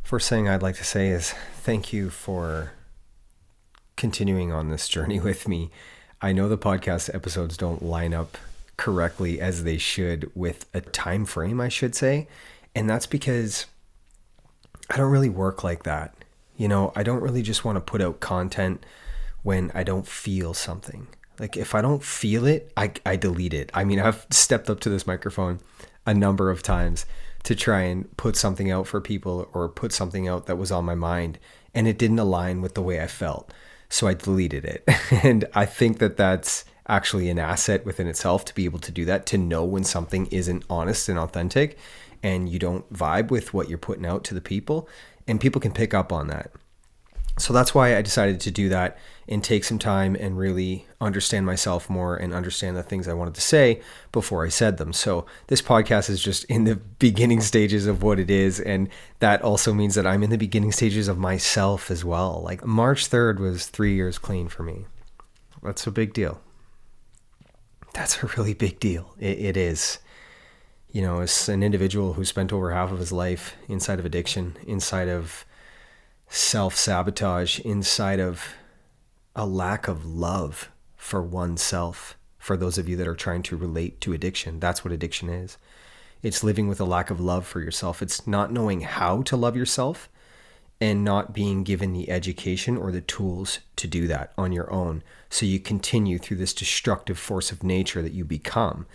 First thing I'd like to say is thank you for continuing on this journey with me. I know the podcast episodes don't line up correctly as they should with a time frame, I should say. And that's because I don't really work like that. I don't really just want to put out content when I don't feel something. Like if I don't feel it, I delete it. I mean, I've stepped up to this microphone a number of times to try and put something out for people or put something out that was on my mind, and it didn't align with the way I felt. So I deleted it. And I think that that's actually an asset within itself to be able to do that, to know when something isn't honest and authentic and you don't vibe with what you're putting out to the people, and people can pick up on that. So that's why I decided to do that and take some time and really understand myself more and understand the things I wanted to say before I said them. So this podcast is just in the beginning stages of what it is. And that also means that I'm in the beginning stages of myself as well. Like March 3rd was 3 years clean for me. That's a big deal. That's a really big deal. It is. As an individual who spent over half of his life inside of addiction, inside of self-sabotage, inside of a lack of love for oneself. For those of you that are trying to relate to addiction, that's what addiction is. It's living with a lack of love for yourself. It's not knowing how to love yourself and not being given the education or the tools to do that on your own. So you continue through this destructive force of nature that you become.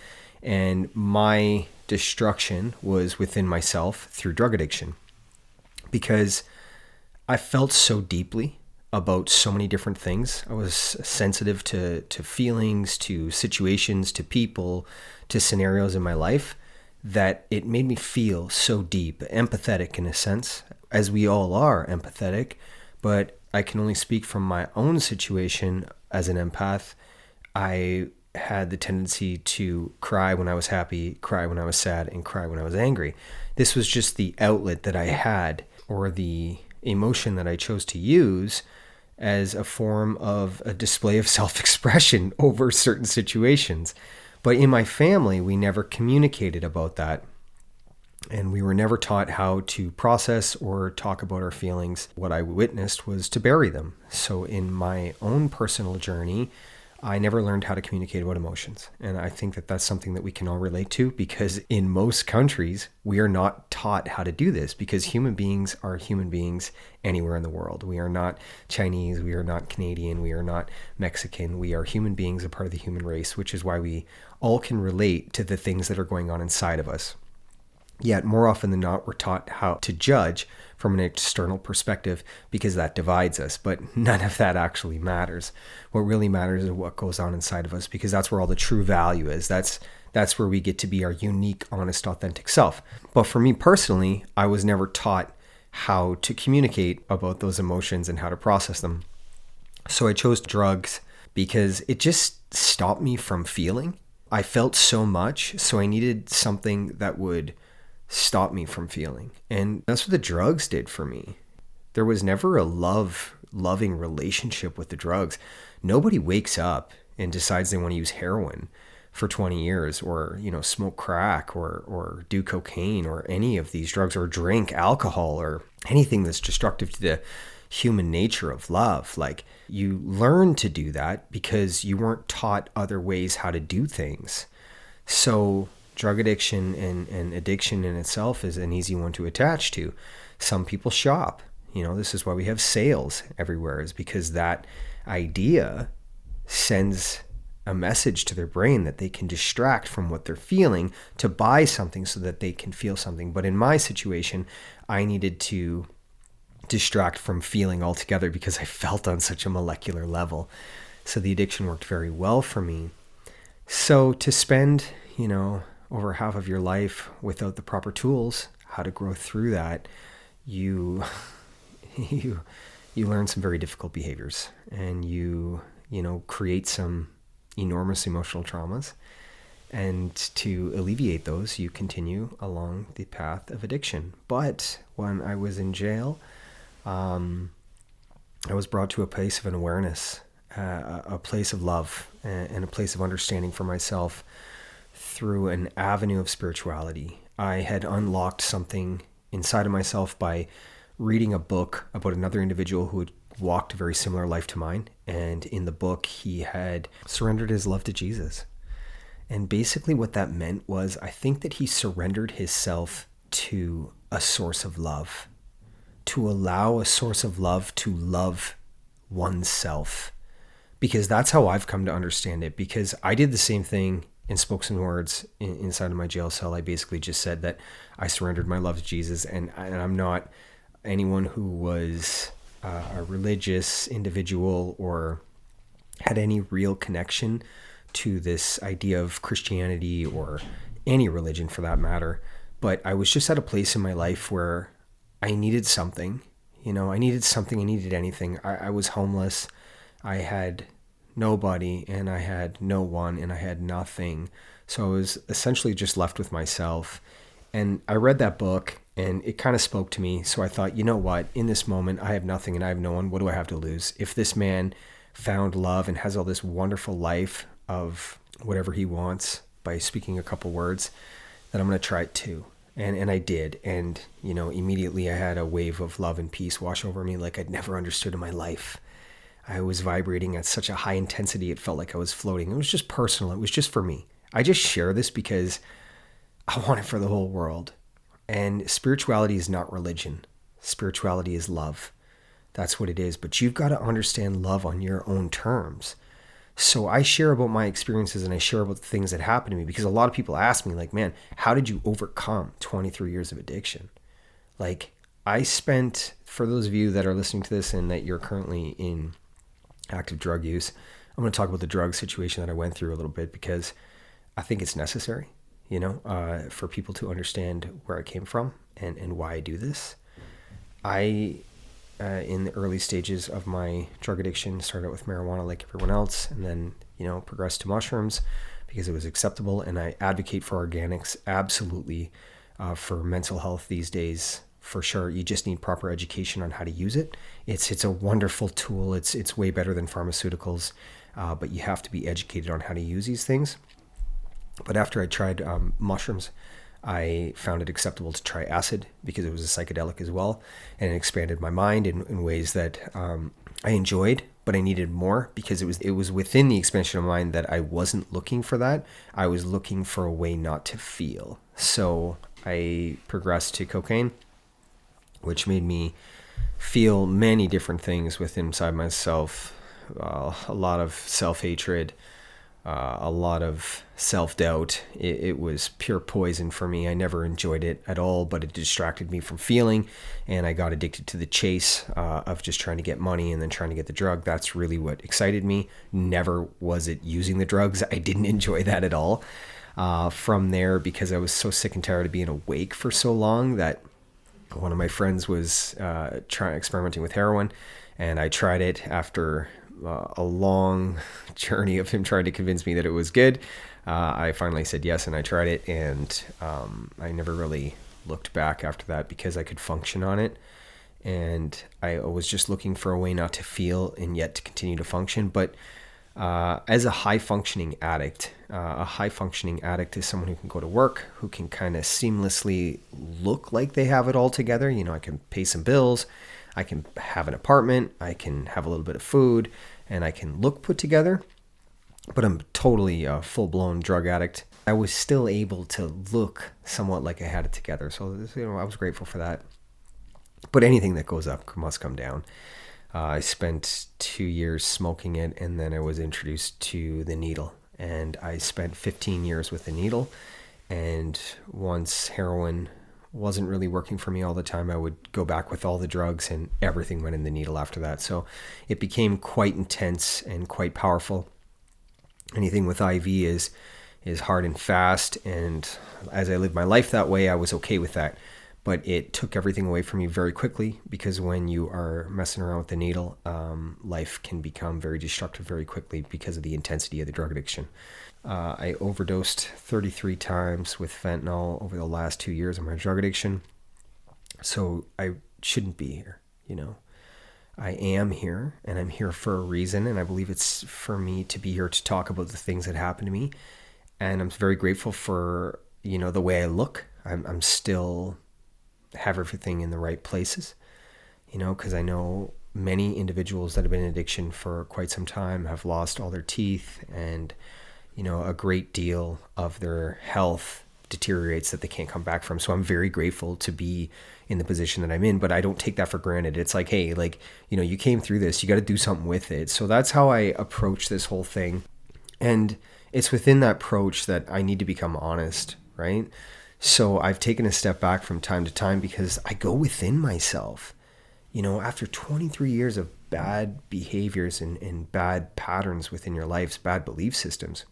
And my destruction was within myself through drug addiction, because I felt so deeply about so many different things. I was sensitive to feelings, to situations, to people, to scenarios in my life, that it made me feel so deep, empathetic in a sense, as we all are empathetic. But I can only speak from my own situation as an empath. I had the tendency to cry when I was happy, cry when I was sad, and cry when I was angry. This was just the outlet that I had, or the emotion that I chose to use as a form of a display of self-expression over certain situations. But in my family, we never communicated about that. And we were never taught how to process or talk about our feelings. What I witnessed was to bury them. So in my own personal journey, I never learned how to communicate about emotions. And I think that that's something that we can all relate to, because in most countries, we are not taught how to do this, because human beings are human beings anywhere in the world. We are not Chinese, we are not Canadian, we are not Mexican. We are human beings, a part of the human race, which is why we all can relate to the things that are going on inside of us. Yet more often than not, we're taught how to judge from an external perspective, because that divides us. But none of that actually matters. What really matters is what goes on inside of us, because that's where all the true value is. That's where we get to be our unique, honest, authentic self. But for me personally, I was never taught how to communicate about those emotions and how to process them. So I chose drugs because it just stopped me from feeling. I felt so much, so I needed something that would stop me from feeling. And that's what the drugs did for me. There was never a loving relationship with the drugs. Nobody wakes up and decides they want to use heroin for 20 years or, smoke crack or do cocaine or any of these drugs, or drink alcohol or anything that's destructive to the human nature of love. Like, you learn to do that because you weren't taught other ways how to do things. So drug addiction and addiction in itself is an easy one to attach to. Some people shop. This is why we have sales everywhere, is because that idea sends a message to their brain that they can distract from what they're feeling to buy something so that they can feel something. But in my situation, I needed to distract from feeling altogether because I felt on such a molecular level. So the addiction worked very well for me. So to spend, over half of your life without the proper tools, how to grow through that, you learn some very difficult behaviors, and you create some enormous emotional traumas. And to alleviate those, you continue along the path of addiction. But when I was in jail, I was brought to a place of an awareness, a place of love, and a place of understanding for myself through an avenue of spirituality. I had unlocked something inside of myself by reading a book about another individual who had walked a very similar life to mine. And in the book, he had surrendered his love to Jesus. And basically what that meant was, I think that he surrendered himself to a source of love, to allow a source of love to love oneself. Because that's how I've come to understand it. Because I did the same thing and spoke some words inside of my jail cell. I basically just said that I surrendered my love to Jesus, and I'm not anyone who was a religious individual or had any real connection to this idea of Christianity or any religion for that matter. But I was just at a place in my life where I needed something. I needed anything. I was homeless. I had nobody, and I had no one, and I had nothing. So I was essentially just left with myself. And I read that book, and it kind of spoke to me. So I thought, you know what? In this moment, I have nothing and I have no one. What do I have to lose? If this man found love and has all this wonderful life of whatever he wants by speaking a couple words, then I'm going to try it too. And I did. And, immediately I had a wave of love and peace wash over me like I'd never understood in my life. I was vibrating at such a high intensity, it felt like I was floating. It was just personal. It was just for me. I just share this because I want it for the whole world. And spirituality is not religion. Spirituality is love. That's what it is. But you've got to understand love on your own terms. So I share about my experiences, and I share about the things that happened to me, because a lot of people ask me, like, man, how did you overcome 23 years of addiction? Like, I spent, for those of you that are listening to this and that you're currently in active drug use, I'm going to talk about the drug situation that I went through a little bit, because I think it's necessary, for people to understand where I came from and why I do this. In the early stages of my drug addiction, started out with marijuana like everyone else, and then, progressed to mushrooms because it was acceptable. And I advocate for organics, absolutely, for mental health these days. For sure, you just need proper education on how to use it. It's a wonderful tool. It's way better than pharmaceuticals, but you have to be educated on how to use these things. But after I tried mushrooms, I found it acceptable to try acid because it was a psychedelic as well, and it expanded my mind in ways that I enjoyed, but I needed more, because it was within the expansion of mind that I wasn't looking for that. I was looking for a way not to feel. So I progressed to cocaine, which made me feel many different things within inside myself. A lot of self-hatred, a lot of self-doubt. It was pure poison for me. I never enjoyed it at all, but it distracted me from feeling, and I got addicted to the chase of just trying to get money and then trying to get the drug. That's really what excited me. Never was it using the drugs. I didn't enjoy that at all. From there, because I was so sick and tired of being awake for so long, that one of my friends was experimenting with heroin, and I tried it after a long journey of him trying to convince me that it was good. I finally said yes, and I tried it, and I never really looked back after that because I could function on it. And I was just looking for a way not to feel and yet to continue to function. But as a high-functioning addict, is someone who can go to work, who can kind of seamlessly look like they have it all together. I can pay some bills, I can have an apartment, I can have a little bit of food, and I can look put together. But I'm totally a full-blown drug addict. I was still able to look somewhat like I had it together. So, I was grateful for that. But anything that goes up must come down. I spent 2 years smoking it, and then I was introduced to the needle. And I spent 15 years with the needle. And once heroin wasn't really working for me all the time, I would go back with all the drugs, and everything went in the needle after that. So it became quite intense and quite powerful. Anything with IV is hard and fast. And as I lived my life that way, I was okay with that. But it took everything away from me very quickly, because when you are messing around with the needle, life can become very destructive very quickly because of the intensity of the drug addiction. I overdosed 33 times with fentanyl over the last 2 years of my drug addiction. So I shouldn't be here, I am here, and I'm here for a reason, and I believe it's for me to be here to talk about the things that happened to me. And I'm very grateful for, the way I look. I'm still have everything in the right places. because I know many individuals that have been in addiction for quite some time have lost all their teeth, and a great deal of their health deteriorates that they can't come back from. So I'm very grateful to be in the position that I'm in, but I don't take that for granted. It's like, hey, you came through this, you got to do something with it. So that's how I approach this whole thing. And it's within that approach that I need to become honest, right? So I've taken a step back from time to time because I go within myself. After 23 years of bad behaviors and bad patterns within your lives, bad belief systems,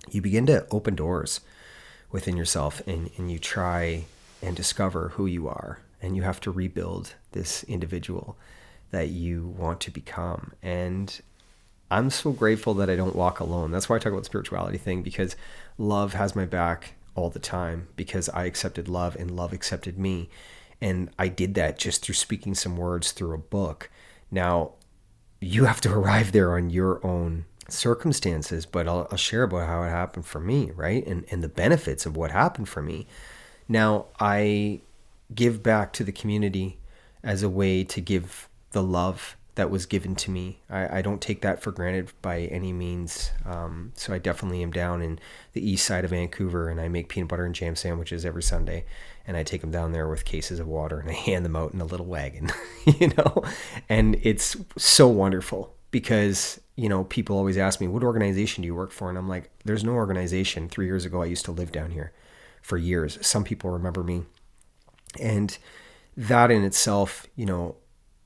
you begin to open doors within yourself, and you try and discover who you are, and you have to rebuild this individual that you want to become. And I'm so grateful that I don't walk alone. That's why I talk about the spirituality thing, because love has my back all the time, because I accepted love and love accepted me. And I did that just through speaking some words through a book. Now, you have to arrive there on your own circumstances, but I'll share about how it happened for me, right? And the benefits of what happened for me. Now, I give back to the community as a way to give the love that was given to me. I don't take that for granted by any means. So I definitely am down in the east side of Vancouver, and I make peanut butter and jam sandwiches every Sunday. And I take them down there with cases of water, and I hand them out in a little wagon, and it's so wonderful because, people always ask me, what organization do you work for? And I'm like, there's no organization. 3 years ago, I used to live down here for years. Some people remember me. And that in itself,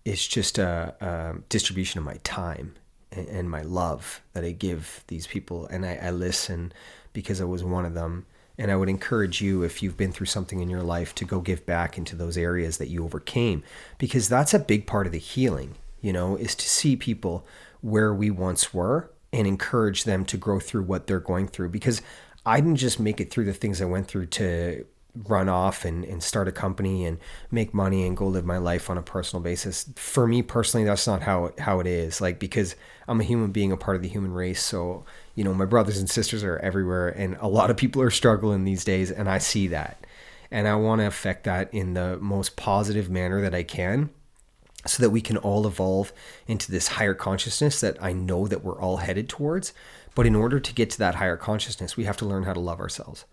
it's just a distribution of my time and my love that I give these people. And I listen because I was one of them. And I would encourage you, if you've been through something in your life, to go give back into those areas that you overcame, because that's a big part of the healing, is to see people where we once were and encourage them to grow through what they're going through. Because I didn't just make it through the things I went through to run off and start a company and make money and go live my life on a personal basis. For me personally, that's not how it is. Because I'm a human being, a part of the human race. So, my brothers and sisters are everywhere, and a lot of people are struggling these days, and I see that. And I want to affect that in the most positive manner that I can, so that we can all evolve into this higher consciousness that I know that we're all headed towards. But in order to get to that higher consciousness, we have to learn how to love ourselves.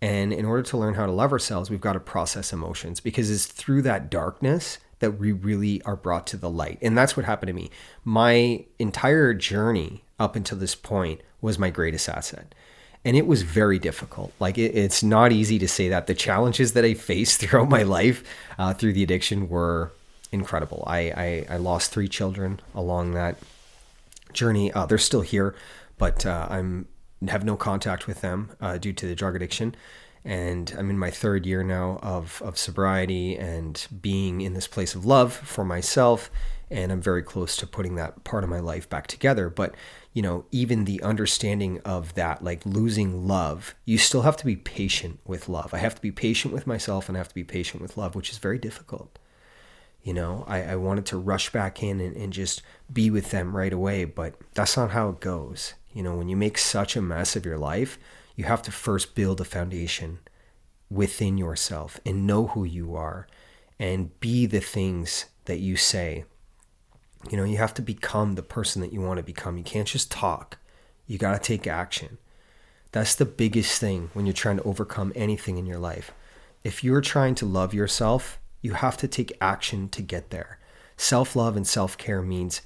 And in order to learn how to love ourselves, we've got to process emotions, because it's through that darkness that we really are brought to the light. And that's what happened to me. My entire journey up until this point was my greatest asset. And it was very difficult. It's not easy to say that. The challenges that I faced throughout my life through the addiction were incredible. I lost 3 children along that journey. They're still here, but have no contact with them due to the drug addiction. And I'm in my 3rd year now of sobriety and being in this place of love for myself. And I'm very close to putting that part of my life back together. But, even the understanding of that, losing love, you still have to be patient with love. I have to be patient with myself, and I have to be patient with love, which is very difficult. I wanted to rush back in and just be with them right away, but that's not how it goes. When you make such a mess of your life, you have to first build a foundation within yourself and know who you are and be the things that you say. You have to become the person that you want to become. You can't just talk. You got to take action. That's the biggest thing when you're trying to overcome anything in your life. If you're trying to love yourself, you have to take action to get there. Self-love and self-care means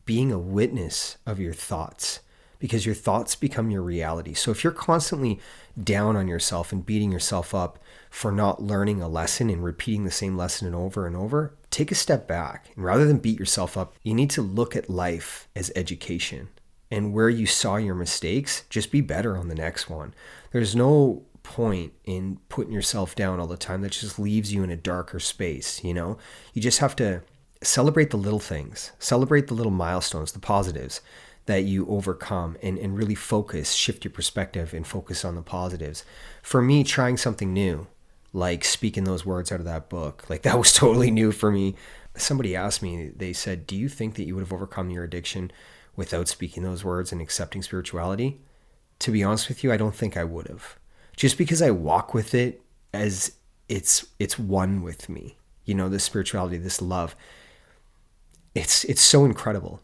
being a witness of your thoughts, because your thoughts become your reality. So if you're constantly down on yourself and beating yourself up for not learning a lesson and repeating the same lesson over and over, take a step back. And rather than beat yourself up, you need to look at life as education. And where you saw your mistakes, just be better on the next one. There's no point in putting yourself down all the time. That just leaves you in a darker space. You just have to celebrate the little things, celebrate the little milestones, the positives that you overcome, and really shift your perspective and focus on the positives. For me, trying something new, like speaking those words out of that book, that was totally new for me. Somebody asked me, they said, do you think that you would have overcome your addiction without speaking those words and accepting spirituality? To be honest with you, I don't think I would have. Just because I walk with it as it's one with me. this spirituality, this love, it's so incredible.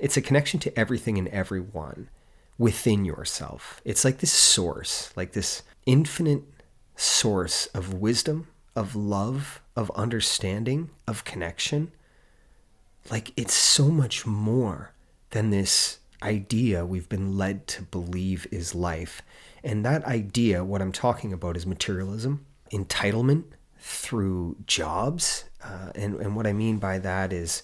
It's a connection to everything and everyone within yourself. It's like this source, like this infinite source of wisdom, of love, of understanding, of connection. Like, it's so much more than this idea we've been led to believe is life. And that idea, what I'm talking about, is materialism, entitlement through jobs. And what I mean by that is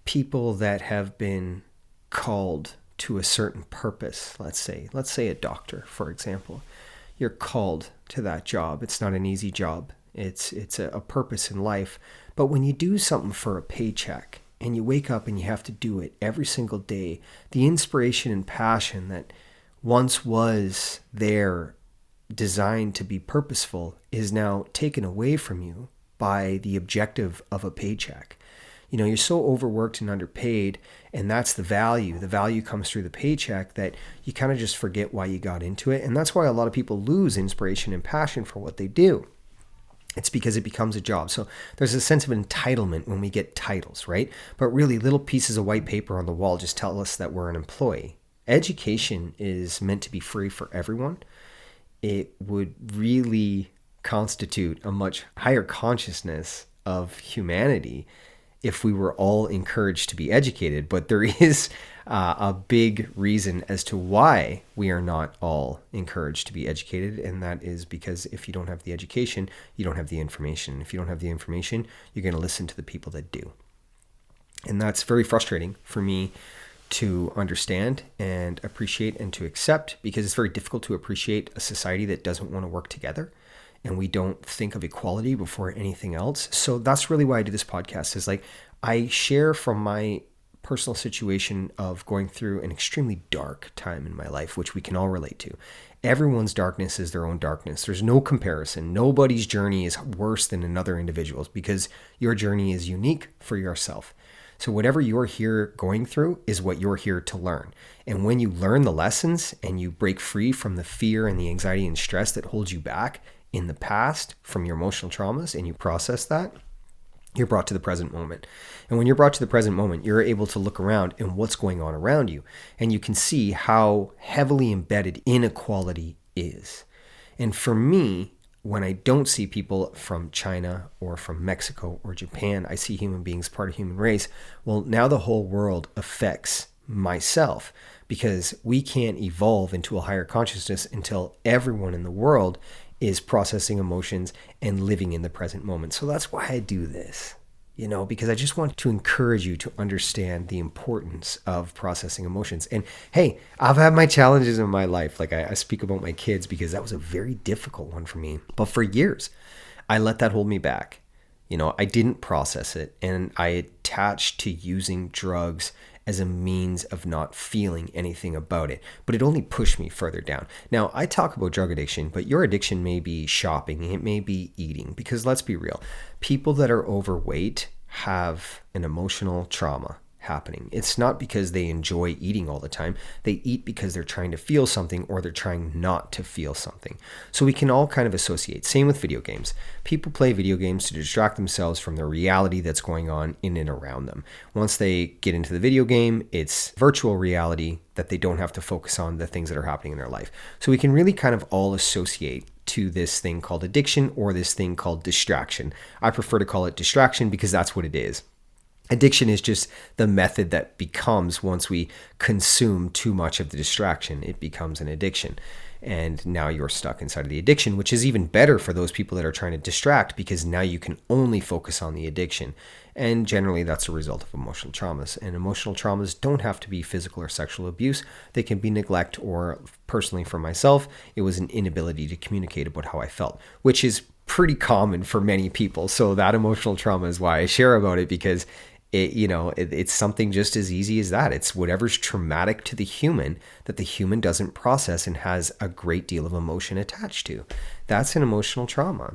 people that have been called to a certain purpose. Let's say a doctor, for example. You're called to that job. It's not an easy job. It's a purpose in life. But when you do something for a paycheck and you wake up and you have to do it every single day, the inspiration and passion that once was there, designed to be purposeful, is now taken away from you by the objective of a paycheck. You're so overworked and underpaid, and that's the value. The value comes through the paycheck that you kind of just forget why you got into it. And that's why a lot of people lose inspiration and passion for what they do. It's because it becomes a job. So there's a sense of entitlement when we get titles, right? But really, little pieces of white paper on the wall just tell us that we're an employee. Education is meant to be free for everyone. It would really constitute a much higher consciousness of humanity if we were all encouraged to be educated. But there is a big reason as to why we are not all encouraged to be educated. And that is because if you don't have the education, you don't have the information. If you don't have the information, you're going to listen to the people that do. And that's very frustrating for me to understand and appreciate and to accept, because it's very difficult to appreciate a society that doesn't want to work together. And we don't think of equality before anything else. So that's really why I do this podcast, is like I share from my personal situation of going through an extremely dark time in my life, which we can all relate to. Everyone's darkness is their own darkness. There's no comparison. Nobody's journey is worse than another individual's, because your journey is unique for yourself. So whatever you're here going through is what you're here to learn. And when you learn the lessons and you break free from the fear and the anxiety and stress that holds you back in the past from your emotional traumas, and you process that, you're brought to the present moment. And when you're brought to the present moment, you're able to look around and what's going on around you. And you can see how heavily embedded inequality is. And for me, when I don't see people from China or from Mexico or Japan, I see human beings, part of the human race. Well, now the whole world affects myself, because we can't evolve into a higher consciousness until everyone in the world is processing emotions and living in the present moment. So that's why I do this, because I just want to encourage you to understand the importance of processing emotions. And hey, I've had my challenges in my life. Like I speak about my kids because that was a very difficult one for me. But for years, I let that hold me back. I didn't process it, and I attached to using drugs as a means of not feeling anything about it. But it only pushed me further down. Now, I talk about drug addiction, but your addiction may be shopping, it may be eating, because let's be real, people that are overweight have an emotional trauma happening. It's not because they enjoy eating all the time. They eat because they're trying to feel something, or they're trying not to feel something. So we can all kind of associate. Same with video games. People play video games to distract themselves from the reality that's going on in and around them. Once they get into the video game, it's virtual reality that they don't have to focus on the things that are happening in their life. So we can really kind of all associate to this thing called addiction, or this thing called distraction. I prefer to call it distraction because that's what it is. Addiction is just the method that becomes, once we consume too much of the distraction, it becomes an addiction. And now you're stuck inside of the addiction, which is even better for those people that are trying to distract, because now you can only focus on the addiction. And generally that's a result of emotional traumas. And emotional traumas don't have to be physical or sexual abuse. They can be neglect, or personally for myself, it was an inability to communicate about how I felt, which is pretty common for many people. So that emotional trauma is why I share about it, because it's something just as easy as that. It's whatever's traumatic to the human that the human doesn't process and has a great deal of emotion attached to. That's an emotional trauma.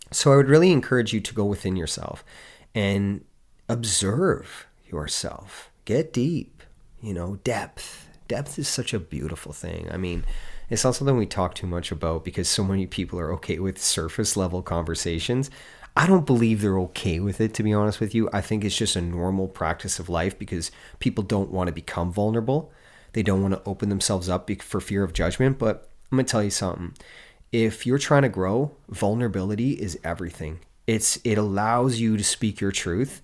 So I would really encourage you to go within yourself and observe yourself. Get deep, depth. Depth is such a beautiful thing. I mean, it's not something we talk too much about, because so many people are okay with surface level conversations. I don't believe they're okay with it, to be honest with you. I think it's just a normal practice of life because people don't want to become vulnerable. They don't want to open themselves up for fear of judgment. But I'm going to tell you something. If you're trying to grow, vulnerability is everything. It allows you to speak your truth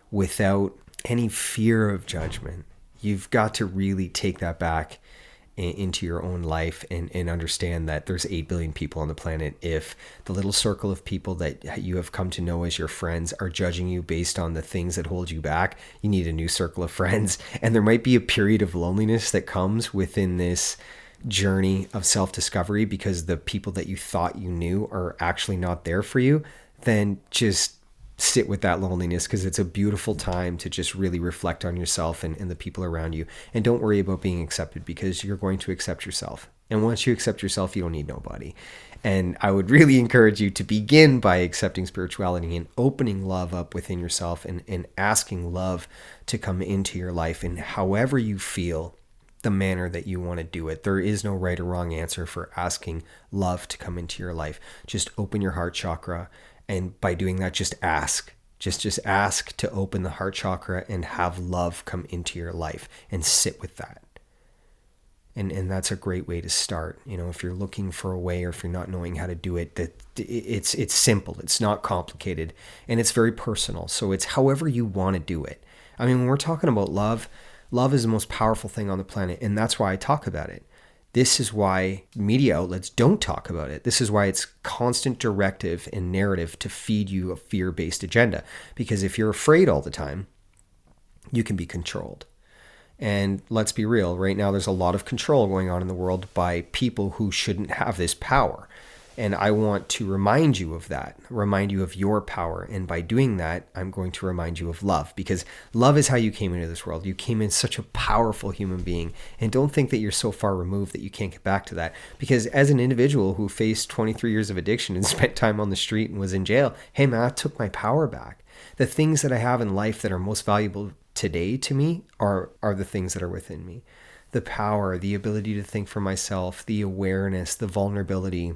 without any fear of judgment. You've got to really take that back into your own life and understand that there's 8 billion people on the planet. If the little circle of people that you have come to know as your friends are judging you based on the things that hold you back, you need a new circle of friends. And there might be a period of loneliness that comes within this journey of self-discovery because the people that you thought you knew are actually not there for you. Then just sit with that loneliness, because it's a beautiful time to just really reflect on yourself and the people around you. And don't worry about being accepted, because you're going to accept yourself. And once you accept yourself, you don't need nobody. And I would really encourage you to begin by accepting spirituality and opening love up within yourself and asking love to come into your life in however you feel, the manner that you want to do it. There is no right or wrong answer for asking love to come into your life. Just open your heart chakra. And by doing that, just ask. Just ask to open the heart chakra and have love come into your life and sit with that. And that's a great way to start. You know, if you're looking for a way or if you're not knowing how to do it, that it's simple. It's not complicated, and it's very personal. So it's however you want to do it. I mean, when we're talking about love, love is the most powerful thing on the planet, and that's why I talk about it. This is why media outlets don't talk about it. This is why it's constant directive and narrative to feed you a fear-based agenda. Because if you're afraid all the time, you can be controlled. And let's be real, right now there's a lot of control going on in the world by people who shouldn't have this power. And I want to remind you of that, remind you of your power. And by doing that, I'm going to remind you of love, because love is how you came into this world. You came in such a powerful human being. And don't think that you're so far removed that you can't get back to that. Because as an individual who faced 23 years of addiction and spent time on the street and was in jail, hey man, I took my power back. The things that I have in life that are most valuable today to me are the things that are within me. The power, the ability to think for myself, the awareness, the vulnerability,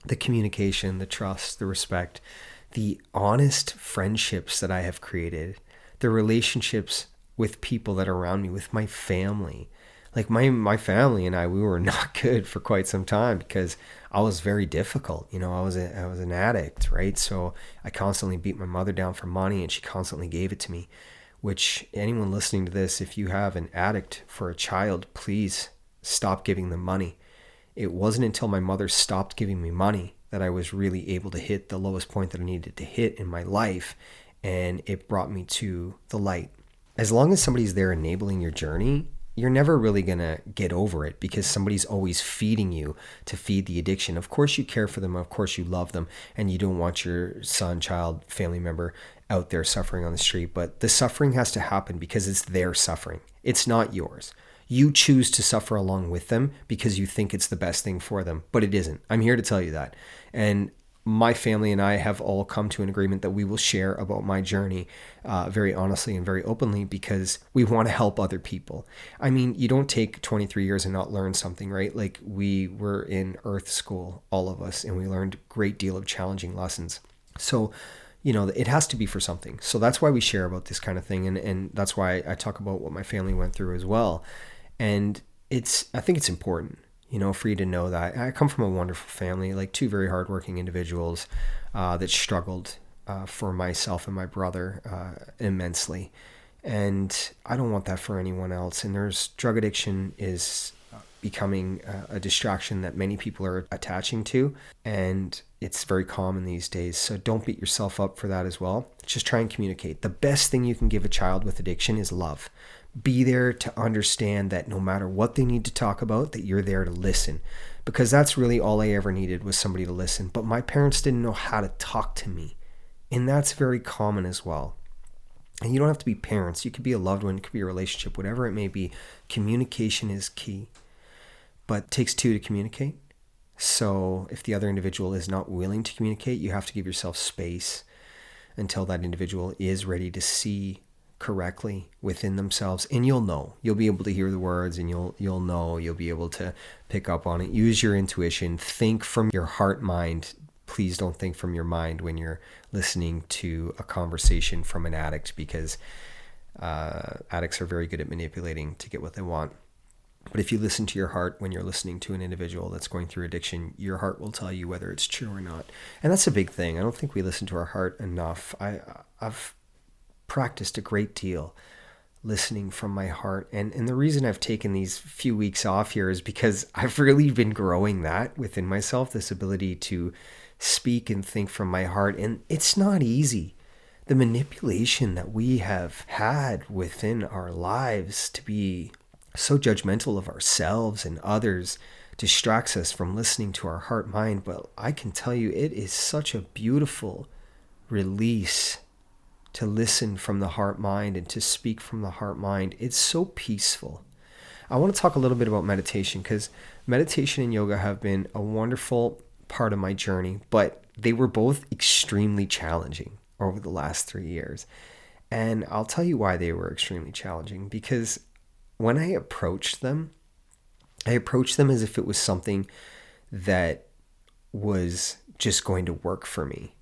the communication, the trust, the respect, the honest friendships that I have created, the relationships with people that are around me, with my family. Like my family and I, we were not good for quite some time because I was very difficult. You know, I was an addict, right? So I constantly beat my mother down for money, and she constantly gave it to me. Which, anyone listening to this, if you have an addict for a child, please stop giving them money. It wasn't until my mother stopped giving me money that I was really able to hit the lowest point that I needed to hit in my life, and it brought me to the light. As long as somebody's there enabling your journey, you're never really going to get over it, because somebody's always feeding you to feed the addiction. Of course you care for them, of course you love them, and you don't want your son, child, family member out there suffering on the street, but the suffering has to happen because it's their suffering. It's not yours. You choose to suffer along with them because you think it's the best thing for them, but it isn't. I'm here to tell you that. And my family and I have all come to an agreement that we will share about my journey very honestly and very openly, because we want to help other people. I mean, you don't take 23 years and not learn something, right? Like, we were in Earth School, all of us, and we learned a great deal of challenging lessons. So, you know, it has to be for something. So that's why we share about this kind of thing. And that's why I talk about what my family went through as well. And I think it's important, you know, for you to know that. I come from a wonderful family, like two very hardworking individuals that struggled for myself and my brother immensely. And I don't want that for anyone else. And drug addiction is becoming a distraction that many people are attaching to. And it's very common these days. So don't beat yourself up for that as well. Just try and communicate. The best thing you can give a child with addiction is love. Be there to understand that no matter what they need to talk about, that you're there to listen. Because that's really all I ever needed, was somebody to listen. But my parents didn't know how to talk to me. And that's very common as well. And you don't have to be parents. You could be a loved one. It could be a relationship, whatever it may be. Communication is key. But it takes two to communicate. So if the other individual is not willing to communicate, you have to give yourself space until that individual is ready to see correctly within themselves. And you'll be able to hear the words, and you'll be able to pick up on it. Use your intuition. Think from your heart mind please don't think from your mind when you're listening to a conversation from an addict, because addicts are very good at manipulating to get what they want. But if you listen to your heart when you're listening to an individual that's going through addiction, your heart will tell you whether it's true or not. And that's a big thing. I don't think we listen to our heart enough. I've practiced a great deal listening from my heart. And the reason I've taken these few weeks off here is because I've really been growing that within myself, this ability to speak and think from my heart. And it's not easy. The manipulation that we have had within our lives to be so judgmental of ourselves and others distracts us from listening to our heart mind. But I can tell you, it is such a beautiful release to listen from the heart mind and to speak from the heart mind. It's so peaceful. I want to talk a little bit about meditation, because meditation and yoga have been a wonderful part of my journey, but they were both extremely challenging over the last 3 years. And I'll tell you why they were extremely challenging, because when I approached them as if it was something that was just going to work for me,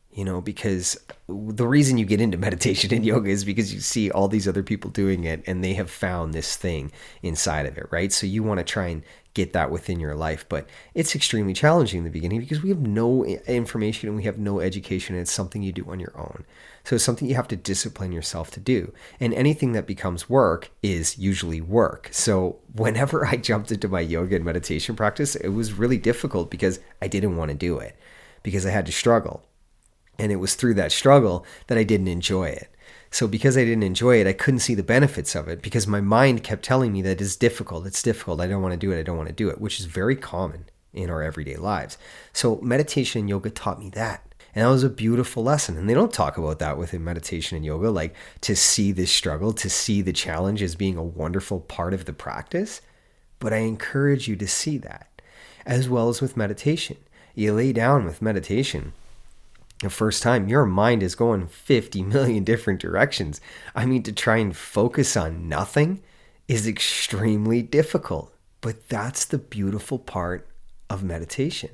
because the reason you get into meditation and yoga is because you see all these other people doing it and they have found this thing inside of it, right? So you want to try and get that within your life, but it's extremely challenging in the beginning because we have no information and we have no education, and it's something you do on your own. So it's something you have to discipline yourself to do. And anything that becomes work is usually work. So whenever I jumped into my yoga and meditation practice, it was really difficult because I didn't want to do it, because I had to struggle. And it was through that struggle that I didn't enjoy it. So because I didn't enjoy it, I couldn't see the benefits of it, because my mind kept telling me that it's difficult, I don't want to do it, which is very common in our everyday lives. So meditation and yoga taught me that. And that was a beautiful lesson. And they don't talk about that within meditation and yoga, like to see this struggle, to see the challenge as being a wonderful part of the practice. But I encourage you to see that, as well as with meditation. You lay down with meditation. The first time, your mind is going 50 million different directions. I mean, to try and focus on nothing is extremely difficult. But that's the beautiful part of meditation.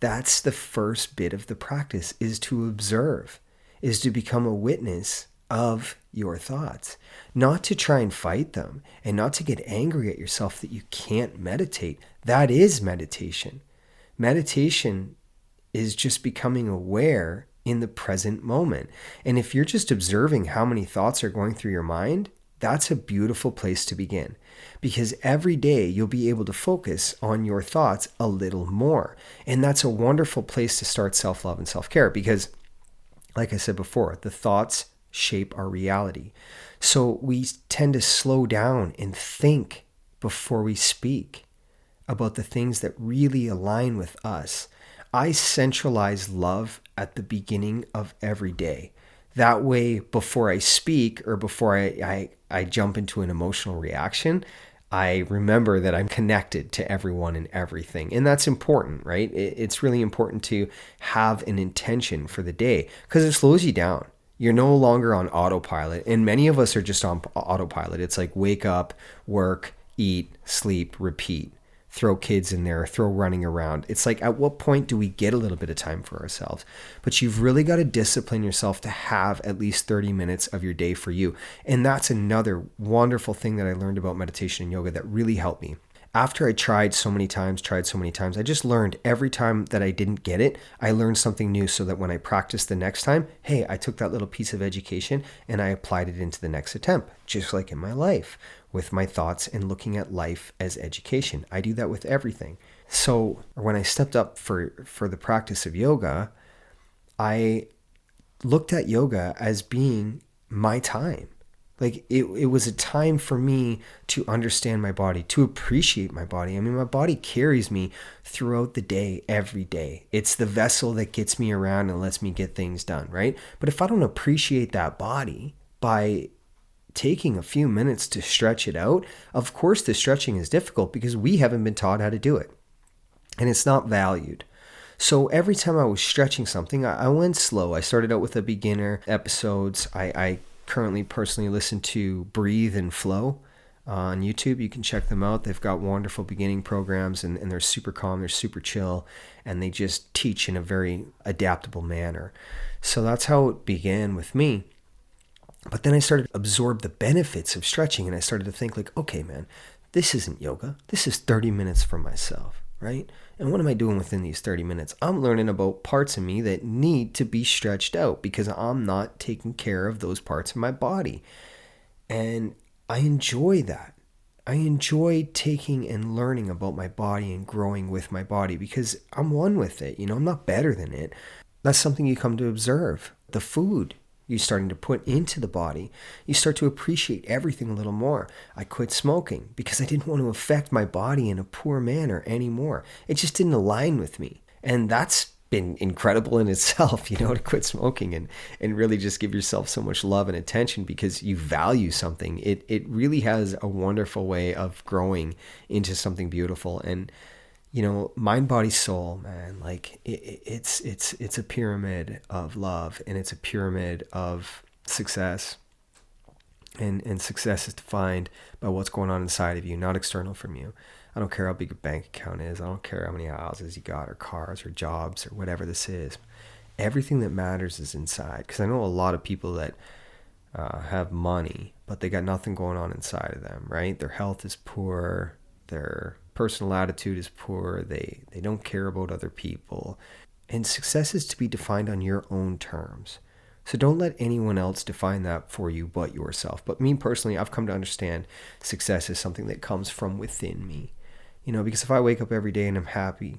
That's the first bit of the practice, is to observe, is to become a witness of your thoughts. Not to try and fight them, and not to get angry at yourself that you can't meditate. That is meditation. Meditation is just becoming aware in the present moment. And if you're just observing how many thoughts are going through your mind, that's a beautiful place to begin, because every day you'll be able to focus on your thoughts a little more. And that's a wonderful place to start self-love and self-care, because like I said before, the thoughts shape our reality. So we tend to slow down and think before we speak about the things that really align with us. I centralize love at the beginning of every day. That way, before I speak or before I jump into an emotional reaction, I remember that I'm connected to everyone and everything. And that's important, right? It's really important to have an intention for the day, because it slows you down. You're no longer on autopilot. And many of us are just on autopilot. It's like wake up, work, eat, sleep, repeat. Throw kids in there, throw running around. It's like, at what point do we get a little bit of time for ourselves? But you've really got to discipline yourself to have at least 30 minutes of your day for you. And that's another wonderful thing that I learned about meditation and yoga that really helped me. After I tried so many times, I just learned every time that I didn't get it, I learned something new, so that when I practiced the next time, hey, I took that little piece of education and I applied it into the next attempt, just like in my life, with my thoughts and looking at life as education. I do that with everything. So when I stepped up for the practice of yoga, I looked at yoga as being my time. Like it was a time for me to understand my body, to appreciate my body. I mean, my body carries me throughout the day, every day. It's the vessel that gets me around and lets me get things done, right? But if I don't appreciate that body by taking a few minutes to stretch it out, of course the stretching is difficult because we haven't been taught how to do it. And it's not valued. So every time I was stretching something, I went slow. I started out with the beginner episodes. I currently personally listen to Breathe and Flow. On YouTube, you can check them out. They've got wonderful beginning programs, and they're super calm, they're super chill, and they just teach in a very adaptable manner. So that's how it began with me. But then I started to absorb the benefits of stretching, and I started to think like, okay, man, this isn't yoga. This is 30 minutes for myself, right? And what am I doing within these 30 minutes? I'm learning about parts of me that need to be stretched out because I'm not taking care of those parts of my body. And I enjoy that. I enjoy taking and learning about my body and growing with my body because I'm one with it. You know, I'm not better than it. That's something you come to observe. The food you're starting to put into the body, you start to appreciate everything a little more. I quit smoking because I didn't want to affect my body in a poor manner anymore. It just didn't align with me. And that's been incredible in itself, you know, to quit smoking and really just give yourself so much love and attention because you value something. It really has a wonderful way of growing into something beautiful. And you know, mind, body, soul, man, like it's a pyramid of love, and it's a pyramid of success. And success is defined by what's going on inside of you, not external from you. I don't care how big your bank account is. I don't care how many houses you got or cars or jobs or whatever this is. Everything that matters is inside. Because I know a lot of people that have money, but they got nothing going on inside of them, right? Their health is poor. Their personal attitude is poor. They don't care about other people. And success is to be defined on your own terms. So don't let anyone else define that for you but yourself. But me personally, I've come to understand success is something that comes from within me. You know, because if I wake up every day and I'm happy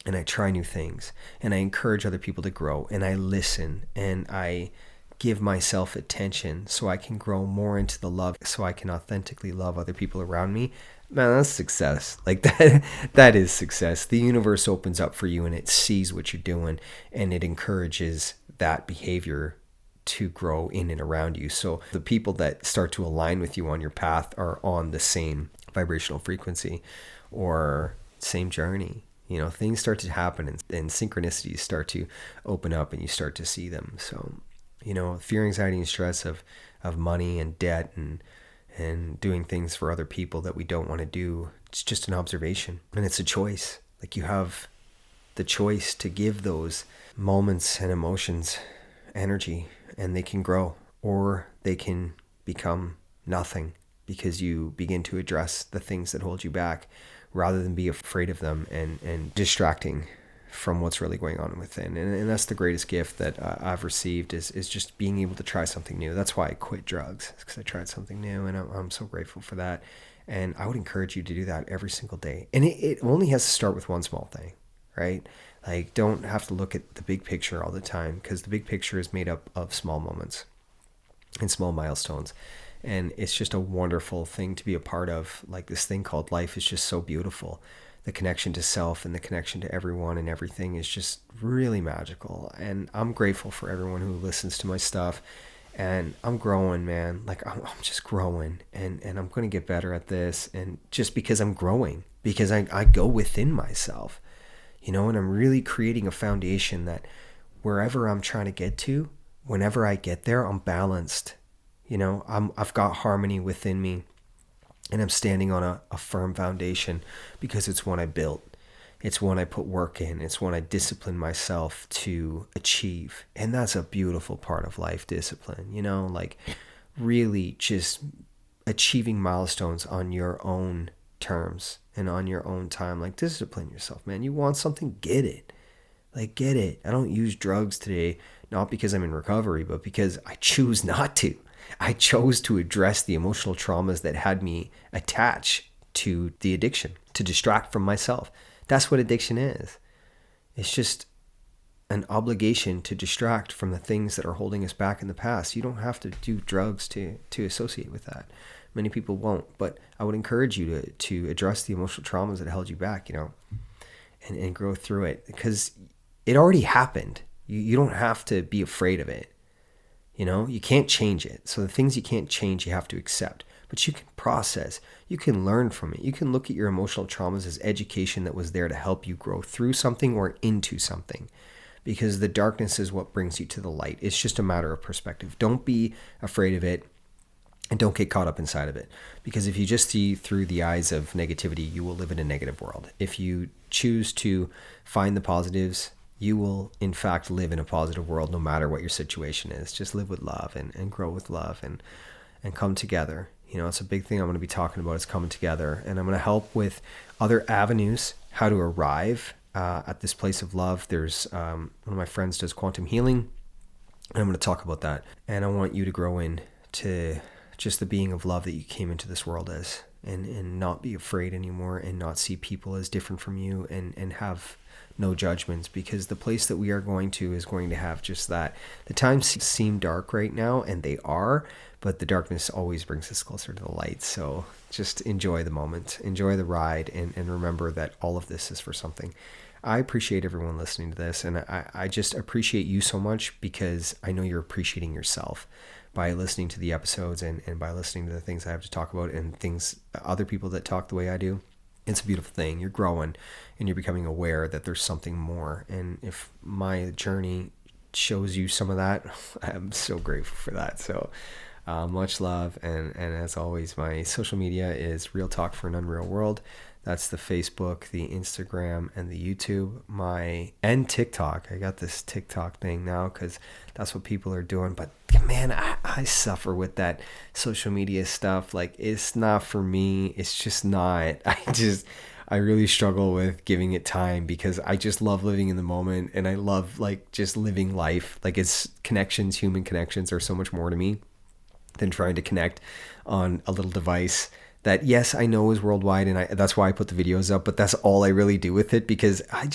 and I try new things and I encourage other people to grow and I listen and I give myself attention so I can grow more into the love so I can authentically love other people around me, man, that's success. Like that is success. The universe opens up for you and it sees what you're doing and it encourages that behavior to grow in and around you. So the people that start to align with you on your path are on the same vibrational frequency or same journey. You know, things start to happen and synchronicities start to open up and you start to see them. So, you know, fear, anxiety, and stress of money and debt and doing things for other people that we don't want to do, it's just an observation and it's a choice. Like you have the choice to give those moments and emotions energy and they can grow or they can become nothing because you begin to address the things that hold you back rather than be afraid of them and distracting from what's really going on within. And that's the greatest gift that I've received is just being able to try something new. That's why I quit drugs, because I tried something new and I'm so grateful for that. And I would encourage you to do that every single day. And it only has to start with one small thing, right? Like don't have to look at the big picture all the time because the big picture is made up of small moments and small milestones. And it's just a wonderful thing to be a part of. Like this thing called life is just so beautiful. The connection to self and the connection to everyone and everything is just really magical. And I'm grateful for everyone who listens to my stuff. And I'm growing, man. Like I'm just growing and I'm going to get better at this. And just because I'm growing, because I go within myself, you know, and I'm really creating a foundation that wherever I'm trying to get to, whenever I get there, I'm balanced. You know, I've got harmony within me and I'm standing on a firm foundation because it's one I built. It's one I put work in. It's one I discipline myself to achieve. And that's a beautiful part of life, discipline, you know, like really just achieving milestones on your own terms and on your own time. Like discipline yourself, man. You want something, get it. Like get it. I don't use drugs today, not because I'm in recovery, but because I choose not to. I chose to address the emotional traumas that had me attached to the addiction, to distract from myself. That's what addiction is. It's just an obligation to distract from the things that are holding us back in the past. You don't have to do drugs to associate with that. Many people won't, but I would encourage you to address the emotional traumas that held you back, you know, and grow through it because it already happened. You don't have to be afraid of it. You know, you can't change it. So the things you can't change, you have to accept. But you can process. You can learn from it. You can look at your emotional traumas as education that was there to help you grow through something or into something. Because the darkness is what brings you to the light. It's just a matter of perspective. Don't be afraid of it. And don't get caught up inside of it. Because if you just see through the eyes of negativity, you will live in a negative world. If you choose to find the positives, you will in fact live in a positive world no matter what your situation is. Just live with love and grow with love and come together. You know, it's a big thing I'm going to be talking about, is coming together. And I'm going to help with other avenues, how to arrive at this place of love. There's one of my friends does quantum healing, and I'm going to talk about that. And I want you to grow into just the being of love that you came into this world as, and not be afraid anymore, and not see people as different from you, and have no judgments, because the place that we are going to is going to have just that. The times seem dark right now, and they are, but the darkness always brings us closer to the light. So just enjoy the moment, enjoy the ride, and remember that all of this is for something. I appreciate everyone listening to this, and I just appreciate you so much, because I know you're appreciating yourself by listening to the episodes and by listening to the things I have to talk about, and things, other people that talk the way I do. It's a beautiful thing. You're growing and you're becoming aware that there's something more. And if my journey shows you some of that, I'm so grateful for that. So much love. And as always, my social media is Real Talk for an Unreal World. That's the Facebook, the Instagram, and the YouTube. And TikTok. I got this TikTok thing now because that's what people are doing. But man, I suffer with that social media stuff. Like, it's not for me. It's just not. I really struggle with giving it time, because I just love living in the moment, and I love like just living life. Like, it's connections, human connections are so much more to me than trying to connect on a little device that, yes, I know is worldwide, and that's why I put the videos up, but that's all I really do with it, because I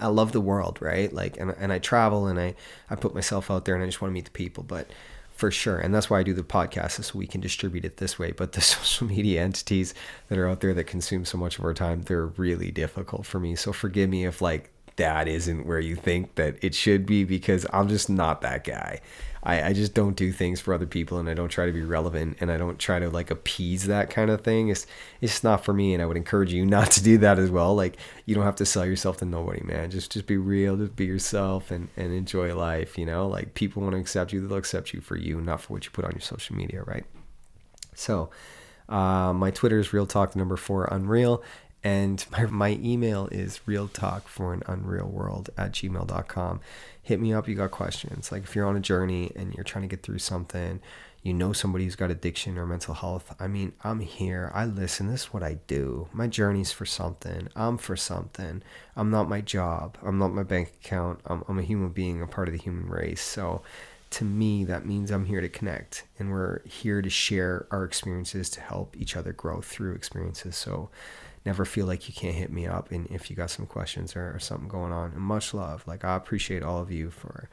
love the world, right? Like, and I travel, and I put myself out there, and I just want to meet the people, but for sure. And that's why I do the podcast, so we can distribute it this way. But the social media entities that are out there that consume so much of our time, they're really difficult for me. So forgive me if like that isn't where you think that it should be, because I'm just not that guy. I just don't do things for other people, and I don't try to be relevant, and I don't try to like appease that kind of thing. It's not for me, and I would encourage you not to do that as well. Like, you don't have to sell yourself to nobody, man. Just be real, just be yourself, and enjoy life, you know? Like, people want to accept you, they'll accept you for you, not for what you put on your social media, right? So my Twitter is realtalk4unreal, and my email is realtalkforanunrealworld@gmail.com. Hit me up. You got questions. Like, if you're on a journey and you're trying to get through something, you know somebody who's got addiction or mental health. I mean, I'm here. I listen. This is what I do. My journey's for something. I'm for something. I'm not my job. I'm not my bank account. I'm a human being, a part of the human race. So to me, that means I'm here to connect, and we're here to share our experiences to help each other grow through experiences. So never feel like you can't hit me up, and if you got some questions or something going on. And much love. Like, I appreciate all of you for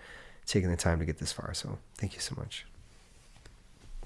taking the time to get this far. So thank you so much.